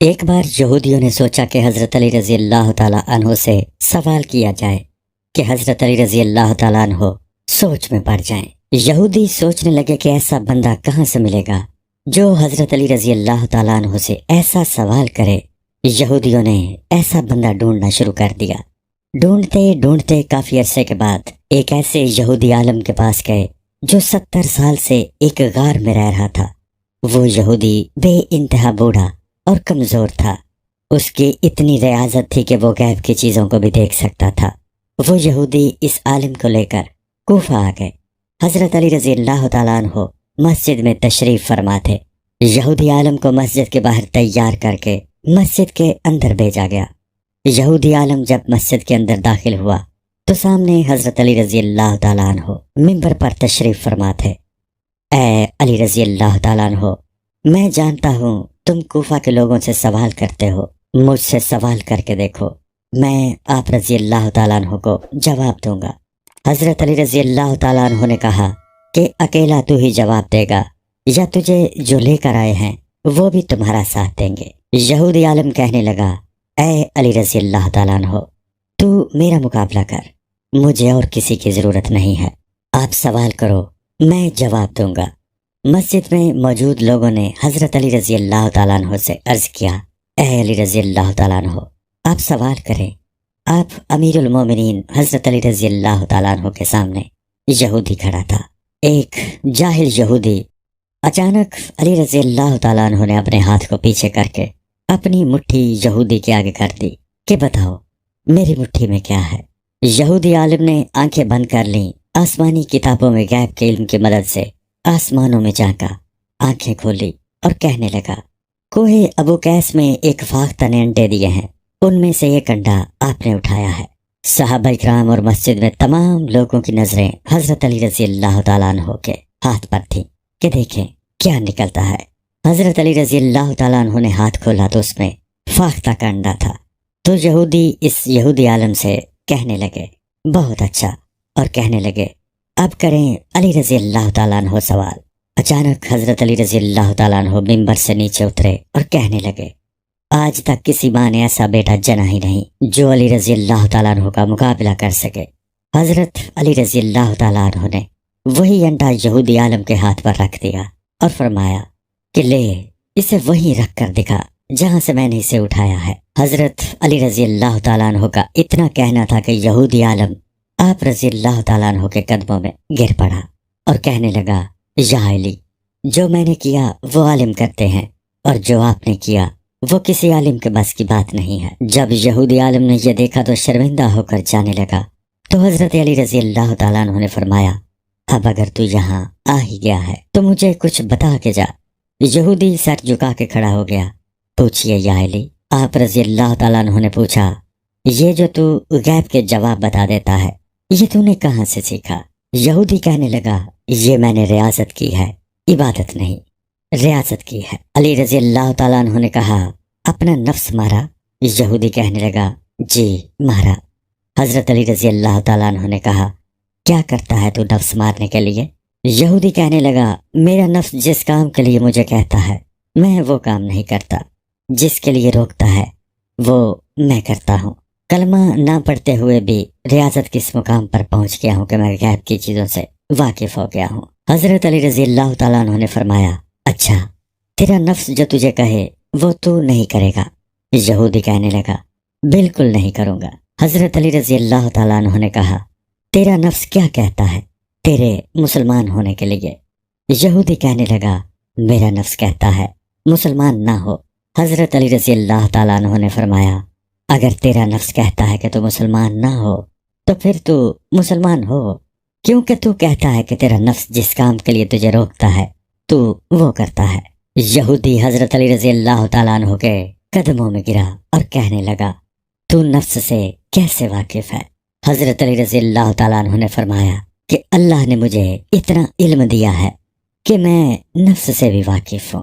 ایک بار یہودیوں نے سوچا کہ حضرت علی رضی اللہ تعالیٰ عنہ سے سوال کیا جائے کہ حضرت علی رضی اللہ تعالیٰ عنہ سوچ میں پڑ جائیں۔ یہودی سوچنے لگے کہ ایسا بندہ کہاں سے ملے گا جو حضرت علی رضی اللہ تعالیٰ عنہ سے ایسا سوال کرے۔ یہودیوں نے ایسا بندہ ڈھونڈنا شروع کر دیا۔ ڈھونڈتے ڈھونڈتے کافی عرصے کے بعد ایک ایسے یہودی عالم کے پاس گئے جو 70 سال سے ایک غار میں رہ رہا تھا۔ وہ یہودی بے انتہا بوڑھا اور کمزور تھا۔ اس کی اتنی ریاضت تھی کہ وہ غیب کی چیزوں کو بھی دیکھ سکتا تھا۔ وہ یہودی اس عالم کو لے کر کوفہ آ گئے۔ حضرت علی رضی اللہ تعالیٰ عنہ مسجد میں تشریف فرما تھے۔ یہودی عالم کو مسجد کے باہر تیار کر کے مسجد کے اندر بھیجا گیا۔ یہودی عالم جب مسجد کے اندر داخل ہوا تو سامنے حضرت علی رضی اللہ تعالیٰ عنہ منبر پر تشریف فرما تھے۔ اے علی رضی اللہ تعالیٰ عنہ، میں جانتا ہوں تم کوفہ کے لوگوں سے سوال کرتے ہو، مجھ سے سوال کر کے دیکھو، میں آپ رضی اللہ تعالیٰ عنہ کو جواب دوں گا۔ حضرت علی رضی اللہ تعالیٰ عنہ نے کہا کہ اکیلا تو ہی جواب دے گا یا تجھے جو لے کر آئے ہیں وہ بھی تمہارا ساتھ دیں گے؟ یہودی عالم کہنے لگا، اے علی رضی اللہ تعالیٰ عنہ، تو میرا مقابلہ کر، مجھے اور کسی کی ضرورت نہیں ہے، آپ سوال کرو، میں جواب دوں گا۔ مسجد میں موجود لوگوں نے حضرت علی رضی اللہ تعالیٰ عنہ سے عرض کیا، اے علی رضی اللہ تعالیٰ عنہ، آپ سوال کریں۔ آپ امیر المومنین حضرت علی رضی اللہ تعالیٰ عنہ کے سامنے یہودی کھڑا تھا۔ ایک جاہل یہودی اچانک علی رضی اللہ تعالیٰ عنہ نے اپنے ہاتھ کو پیچھے کر کے اپنی مٹھی یہودی کے آگے کر دی کہ بتاؤ میری مٹھی میں کیا ہے۔ یہودی عالم نے آنکھیں بند کر لیں، آسمانی کتابوں میں غیب کے علم کی مدد سے آسمانوں میں جھانکا، آنکھیں کھولی اور کہنے لگا، کوہ ابو قیس میں ایک فاختہ نے انڈے دیے ہیں، ان میں سے ایک انڈا آپ نے اٹھایا ہے۔ صحابہ اکرام اور مسجد میں تمام لوگوں کی نظریں حضرت علی رضی اللہ تعالیٰ عنہ کے ہاتھ پر تھیں کہ دیکھیں کیا نکلتا ہے۔ حضرت علی رضی اللہ تعالیٰ عنہ نے ہاتھ کھولا تو اس میں فاختہ کا انڈا تھا۔ تو یہودی اس یہودی عالم سے کہنے لگے، بہت اچھا، اور کہنے لگے، اب کریں علی رضی اللہ تعالیٰ عنہ سوال۔ اچانک حضرت علی رضی اللہ تعالیٰ عنہ ممبر سے نیچے اترے اور کہنے لگے، آج تک کسی ماں نے ایسا بیٹا جنا ہی نہیں جو علی رضی اللہ تعالیٰ عنہ کا مقابلہ کر سکے۔ حضرت علی رضی اللہ تعالیٰ عنہ نے وہی انڈا یہودی عالم کے ہاتھ پر رکھ دیا اور فرمایا کہ لے، اسے وہیں رکھ کر دکھا جہاں سے میں نے اسے اٹھایا ہے۔ حضرت علی رضی اللہ تعالیٰ عنہ کا اتنا کہنا تھا کہ یہودی عالم آپ رضی اللہ تعالیٰ عنہ کے قدموں میں گر پڑا اور کہنے لگا، یا علی، جو میں نے کیا وہ عالم کرتے ہیں اور جو آپ نے کیا وہ کسی عالم کے بس کی بات نہیں ہے۔ جب یہودی عالم نے یہ دیکھا تو شرمندہ ہو کر جانے لگا۔ تو حضرت علی رضی اللہ تعالیٰ عنہ نے فرمایا، اب اگر تو یہاں آ ہی گیا ہے تو مجھے کچھ بتا کے جا۔ یہودی سر جھکا کے کھڑا ہو گیا۔ پوچھئے یا علی۔ آپ رضی اللہ تعالیٰ عنہ نے پوچھا، یہ جو تو غیب کے جواب بتا دیتا ہے یہ تو نے کہاں سے سیکھا؟ یہودی کہنے لگا، یہ میں نے ریاضت کی ہے، عبادت نہیں، ریاضت کی ہے۔ علی رضی اللہ تعالیٰ عنہ نے کہا، اپنا نفس مارا؟ یہودی کہنے لگا، جی مارا۔ حضرت علی رضی اللہ تعالیٰ عنہ نے کہا، کیا کرتا ہے تو نفس مارنے کے لیے؟ یہودی کہنے لگا، میرا نفس جس کام کے لیے مجھے کہتا ہے میں وہ کام نہیں کرتا، جس کے لیے روکتا ہے وہ میں کرتا ہوں۔ کلمہ نہ پڑھتے ہوئے بھی ریاضت کس مقام پر پہنچ گیا ہوں کہ میں غیب کی چیزوں سے واقف ہو گیا ہوں۔ حضرت علی رضی اللہ تعالیٰ عنہ نے فرمایا، اچھا تیرا نفس جو تجھے کہے وہ تو نہیں کرے گا؟ یہودی کہنے لگا، بالکل نہیں کروں گا۔ حضرت علی رضی اللہ تعالیٰ عنہ نے کہا، تیرا نفس کیا کہتا ہے تیرے مسلمان ہونے کے لیے؟ یہودی کہنے لگا، میرا نفس کہتا ہے مسلمان نہ ہو۔ حضرت علی رضی اللہ تعالیٰ عنہ نے فرمایا، اگر تیرا نفس کہتا ہے کہ تو مسلمان نہ ہو تو پھر تو مسلمان ہو، کیونکہ تو کہتا ہے کہ تیرا نفس جس کام کے لیے تجھے روکتا ہے تو وہ کرتا ہے۔ یہودی حضرت علی رضی اللہ تعالیٰ عنہ کے قدموں میں گرا اور کہنے لگا، تو نفس سے کیسے واقف ہے؟ حضرت علی رضی اللہ تعالیٰ عنہ نے فرمایا کہ اللہ نے مجھے اتنا علم دیا ہے کہ میں نفس سے بھی واقف ہوں۔